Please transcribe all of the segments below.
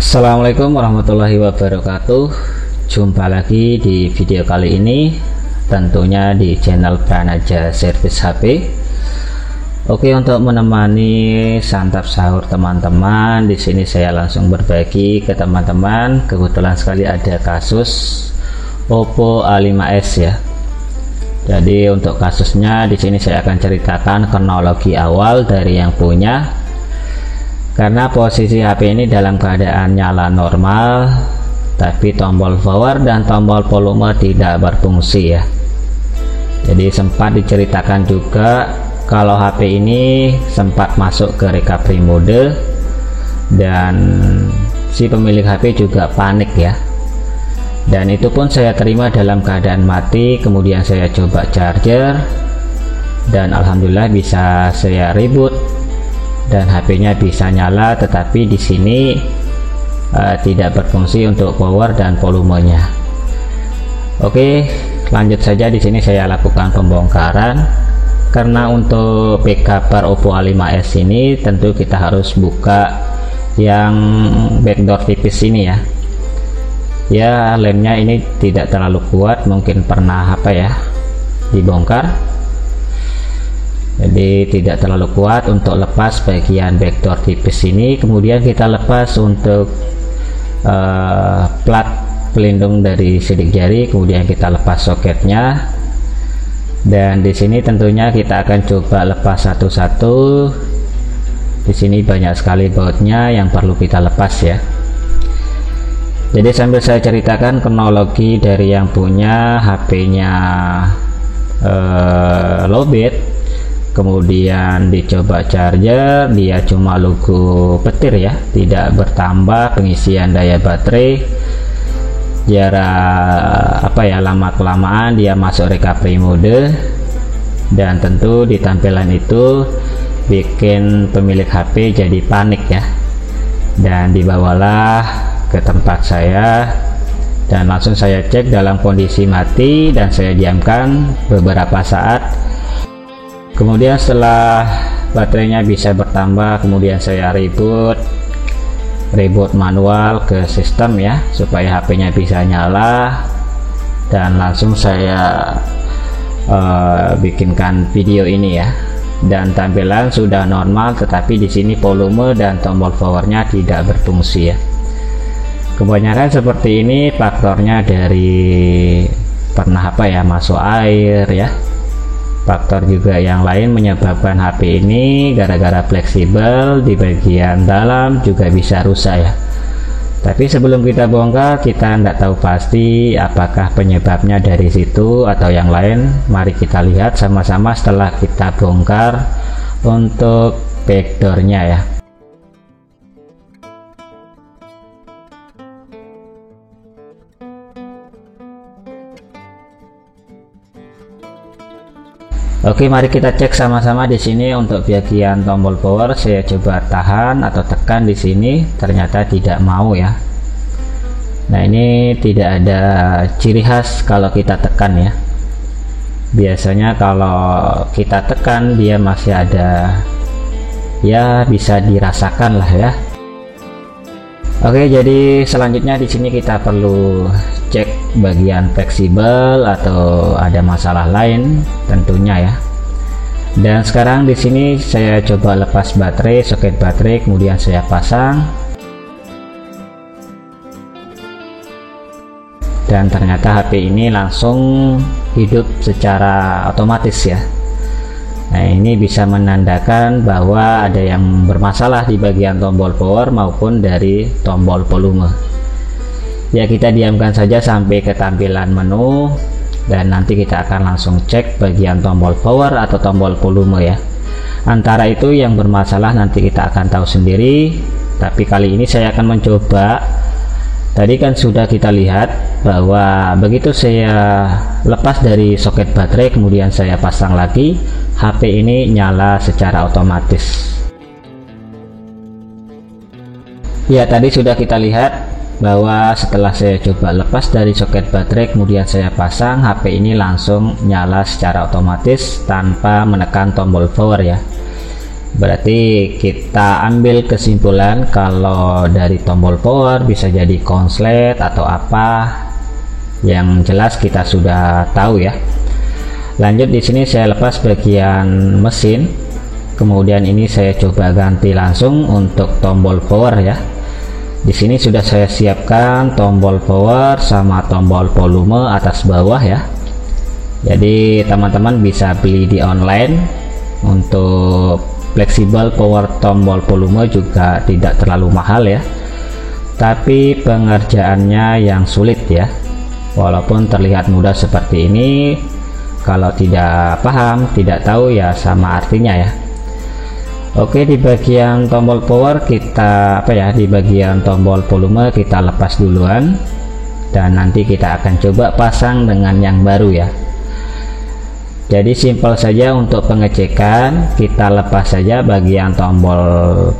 Assalamualaikum warahmatullahi wabarakatuh. Jumpa lagi di video kali ini, tentunya di channel Pranaja Servis HP. Oke, untuk menemani santap sahur teman-teman, di sini saya langsung berbagi ke teman-teman. Kebetulan sekali ada kasus Oppo A5s ya. Jadi untuk kasusnya di sini saya akan ceritakan kronologi awal dari yang punya. Karena posisi HP ini dalam keadaan nyala normal, tapi tombol power dan tombol volume tidak berfungsi ya. Jadi sempat diceritakan juga kalau HP ini sempat masuk ke recovery mode, dan si pemilik HP juga panik ya. Dan itu pun saya terima dalam keadaan mati. Kemudian saya coba charger, dan alhamdulillah bisa saya reboot dan HP-nya bisa nyala, tetapi di sini tidak berfungsi untuk power dan volumenya. Oke, lanjut saja. Di sini saya lakukan pembongkaran. Karena untuk backup Oppo A5s ini tentu kita harus buka yang backdoor tipis ini ya. Ya, lemnya ini tidak terlalu kuat, mungkin pernah dibongkar. Jadi tidak terlalu kuat untuk lepas bagian backdoor tipis ini. Kemudian kita lepas untuk plat pelindung dari sidik jari, kemudian kita lepas soketnya. Dan di sini tentunya kita akan coba lepas satu-satu. Di sini banyak sekali bautnya yang perlu kita lepas ya. Jadi sambil saya ceritakan kronologi dari yang punya HP-nya lowbat, kemudian dicoba charger, dia cuma logo petir ya, tidak bertambah pengisian daya baterai. Lama kelamaan dia masuk recovery mode, dan tentu di tampilan itu bikin pemilik HP jadi panik ya, dan dibawalah ke tempat saya, dan langsung saya cek dalam kondisi mati, dan saya diamkan beberapa saat. Kemudian setelah baterainya bisa bertambah, kemudian saya reboot manual ke sistem ya, supaya HP-nya bisa nyala, dan langsung saya bikinkan video ini ya. Dan tampilan sudah normal, tetapi di sini volume dan tombol powernya tidak berfungsi ya. Kebanyakan seperti ini faktornya dari pernah masuk air ya. Faktor juga yang lain menyebabkan HP ini gara-gara fleksibel di bagian dalam juga bisa rusak ya. Tapi sebelum kita bongkar, kita tidak tahu pasti apakah penyebabnya dari situ atau yang lain. Mari kita lihat sama-sama setelah kita bongkar untuk backdoornya ya. Oke, mari kita cek sama-sama. Di sini untuk bagian tombol power saya coba tahan atau tekan di sini, ternyata tidak mau ya. Nah, ini tidak ada ciri khas kalau kita tekan ya. Biasanya kalau kita tekan dia masih ada ya, bisa dirasakan lah ya. Oke, jadi selanjutnya di sini kita perlu cek bagian fleksibel atau ada masalah lain tentunya ya. Dan sekarang di sini saya coba lepas baterai, soket baterai, kemudian saya pasang. Dan ternyata HP ini langsung hidup secara otomatis ya. Nah, ini bisa menandakan bahwa ada yang bermasalah di bagian tombol power maupun dari tombol volume. Ya, kita diamkan saja sampai ke tampilan menu, dan nanti kita akan langsung cek bagian tombol power atau tombol volume ya. Antara itu yang bermasalah nanti kita akan tahu sendiri. Tapi kali ini saya akan mencoba. Tadi kan sudah kita lihat bahwa begitu saya lepas dari soket baterai kemudian saya pasang lagi, HP ini nyala secara otomatis. Ya, tadi sudah kita lihat bahwa setelah saya coba lepas dari soket baterai kemudian saya pasang, HP ini langsung nyala secara otomatis tanpa menekan tombol power ya. Berarti kita ambil kesimpulan kalau dari tombol power bisa jadi konslet atau apa, yang jelas kita sudah tahu ya. Lanjut, di sini saya lepas bagian mesin, kemudian ini saya coba ganti langsung untuk tombol power ya. Di sini sudah saya siapkan tombol power sama tombol volume atas bawah ya. Jadi teman-teman bisa beli di online. Untuk fleksibel power tombol volume juga tidak terlalu mahal ya, tapi pengerjaannya yang sulit ya. Walaupun terlihat mudah seperti ini, kalau tidak paham, tidak tahu ya sama artinya ya. Oke, di bagian tombol power kita di bagian tombol volume kita lepas duluan, dan nanti kita akan coba pasang dengan yang baru ya. Jadi simpel saja untuk pengecekan, kita lepas saja bagian tombol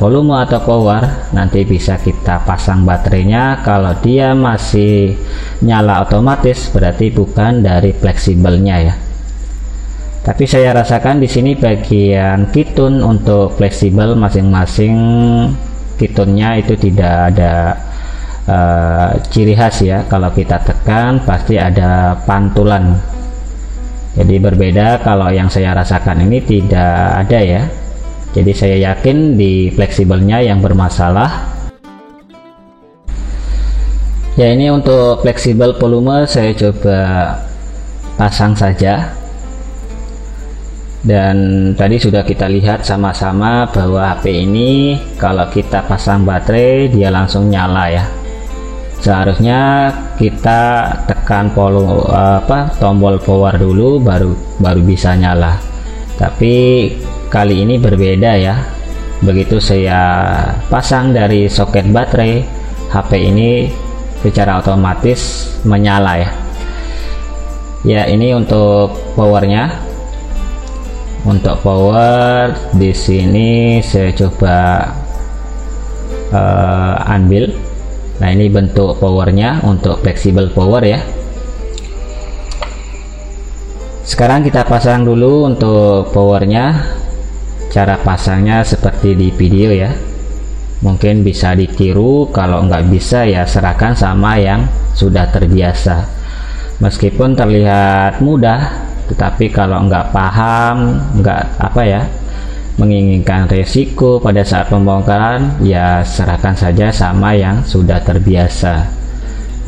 volume atau power, nanti bisa kita pasang baterainya. Kalau dia masih nyala otomatis berarti bukan dari fleksibelnya ya. Tapi saya rasakan di sini bagian kitun untuk fleksibel masing-masing kitunnya itu tidak ada ciri khas ya. Kalau kita tekan pasti ada pantulan. Jadi berbeda, kalau yang saya rasakan ini tidak ada ya. Jadi saya yakin di fleksibelnya yang bermasalah. Ya, ini untuk fleksibel volume saya coba pasang saja. Dan tadi sudah kita lihat sama-sama bahwa HP ini kalau kita pasang baterai dia langsung nyala ya. Seharusnya kita tekan tombol power dulu baru bisa nyala, tapi kali ini berbeda ya. Begitu saya pasang dari soket baterai, HP ini secara otomatis menyala ya. Ya, ini untuk powernya. Untuk power di sini saya coba ambil. Nah, ini bentuk powernya untuk fleksibel power ya. Sekarang kita pasang dulu untuk powernya. Cara pasangnya seperti di video ya. Mungkin bisa ditiru, kalau nggak bisa ya serahkan sama yang sudah terbiasa. Meskipun terlihat mudah, tetapi kalau nggak paham, menginginkan resiko pada saat pembongkaran, ya serahkan saja sama yang sudah terbiasa.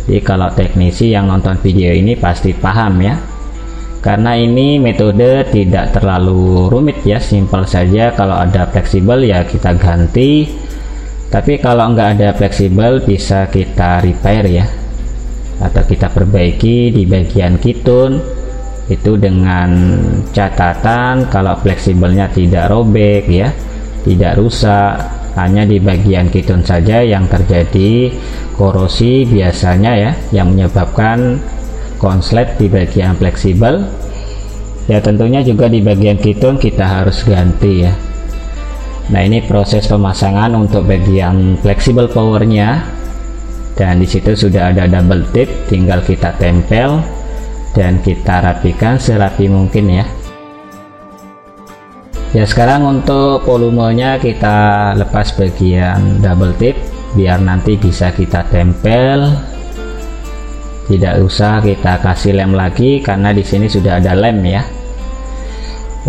Jadi kalau teknisi yang nonton video ini pasti paham ya, karena ini metode tidak terlalu rumit ya, simpel saja. Kalau ada fleksibel ya kita ganti, tapi kalau nggak ada fleksibel bisa kita repair ya, atau kita perbaiki di bagian kitun. Itu dengan catatan kalau fleksibelnya tidak robek ya, tidak rusak, hanya di bagian kitun saja yang terjadi korosi biasanya ya, yang menyebabkan konslet di bagian fleksibel ya. Tentunya juga di bagian kitun kita harus ganti ya. Nah, ini proses pemasangan untuk bagian fleksibel powernya, dan disitu sudah ada double tip, tinggal kita tempel dan kita rapikan serapi mungkin ya. Ya, sekarang untuk volumenya kita lepas bagian double tip biar nanti bisa kita tempel. Tidak usah kita kasih lem lagi karena di sini sudah ada lem ya.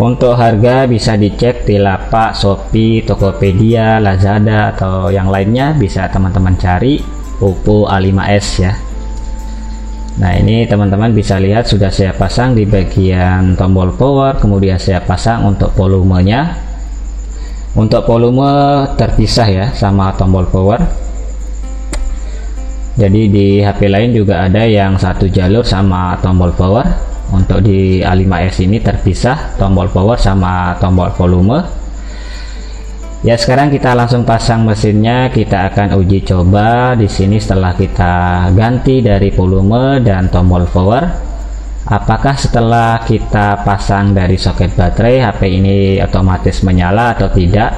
Untuk harga bisa dicek di Lapak, Shopee, Tokopedia, Lazada atau yang lainnya, bisa teman-teman cari Oppo A5s ya. Nah, ini teman-teman bisa lihat sudah saya pasang di bagian tombol power, kemudian saya pasang untuk volumenya. Untuk volume terpisah ya sama tombol power. Jadi di HP lain juga ada yang satu jalur sama tombol power. Untuk di A5s ini terpisah tombol power sama tombol volume. Ya, sekarang kita langsung pasang mesinnya. Kita akan uji coba di sini setelah kita ganti dari volume dan tombol power. Apakah setelah kita pasang dari soket baterai HP ini otomatis menyala atau tidak?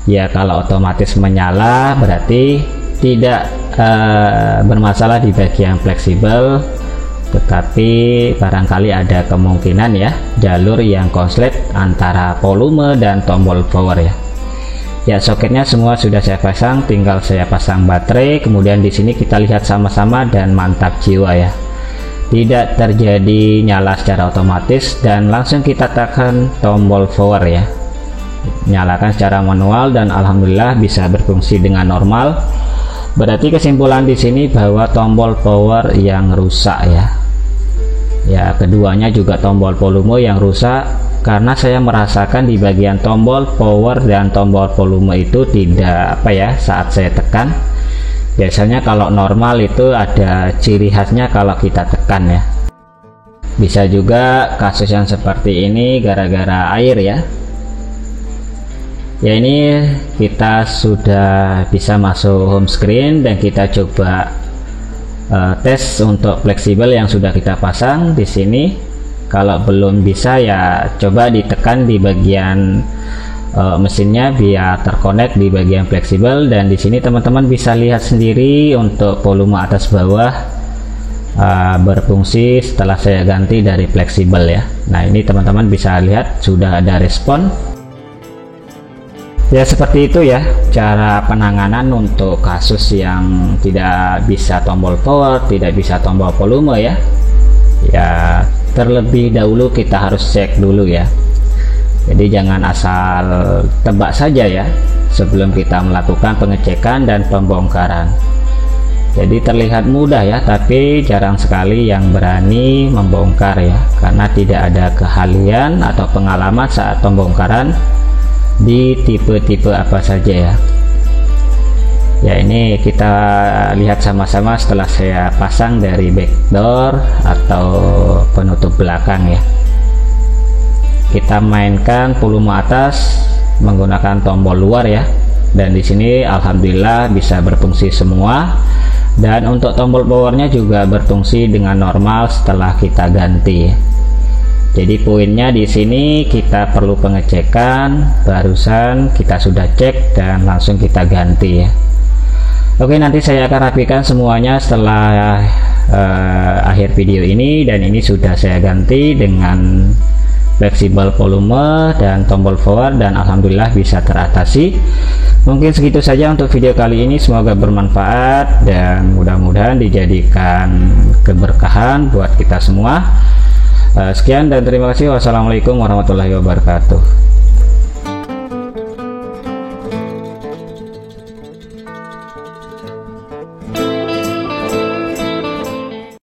Ya, kalau otomatis menyala berarti tidak bermasalah di bagian fleksibel. tetapi barangkali ada kemungkinan ya jalur yang konslet antara volume dan tombol power ya. Ya, soketnya semua sudah saya pasang, tinggal saya pasang baterai. Kemudian di sini kita lihat sama-sama dan mantap jiwa ya, tidak terjadi nyala secara otomatis, dan langsung kita tekan tombol power ya, nyalakan secara manual dan alhamdulillah bisa berfungsi dengan normal. Berarti kesimpulan di sini bahwa tombol power yang rusak ya. Ya, keduanya juga tombol volume yang rusak, karena saya merasakan di bagian tombol power dan tombol volume itu tidak saat saya tekan. Biasanya kalau normal itu ada ciri khasnya kalau kita tekan ya. Bisa juga kasus yang seperti ini gara-gara air ya. Ya, ini kita sudah bisa masuk home screen dan kita coba tes untuk fleksibel yang sudah kita pasang di sini. Kalau belum bisa ya coba ditekan di bagian mesinnya biar terkonek di bagian fleksibel, dan di sini teman-teman bisa lihat sendiri untuk volume atas bawah berfungsi setelah saya ganti dari fleksibel ya. Nah, ini teman-teman bisa lihat sudah ada respon. Ya, seperti itu ya cara penanganan untuk kasus yang tidak bisa tombol power, tidak bisa tombol volume ya. Ya, terlebih dahulu kita harus cek dulu ya. Jadi jangan asal tebak saja ya sebelum kita melakukan pengecekan dan pembongkaran. Jadi terlihat mudah ya, tapi jarang sekali yang berani membongkar ya, karena tidak ada keahlian atau pengalaman saat pembongkaran di tipe-tipe apa saja ya. Ya, ini kita lihat sama-sama setelah saya pasang dari backdoor atau penutup belakang ya. Kita mainkan volume atas menggunakan tombol luar ya, dan di sini alhamdulillah bisa berfungsi semua, dan untuk tombol powernya juga berfungsi dengan normal setelah kita ganti. Jadi poinnya di sini kita perlu pengecekan, barusan kita sudah cek dan langsung kita ganti ya. Oke, nanti saya akan rapikan semuanya setelah akhir video ini, dan ini sudah saya ganti dengan fleksibel volume dan tombol power, dan alhamdulillah bisa teratasi. Mungkin segitu saja untuk video kali ini, semoga bermanfaat dan mudah-mudahan dijadikan keberkahan buat kita semua. Sekian dan terima kasih. Wassalamualaikum warahmatullahi wabarakatuh.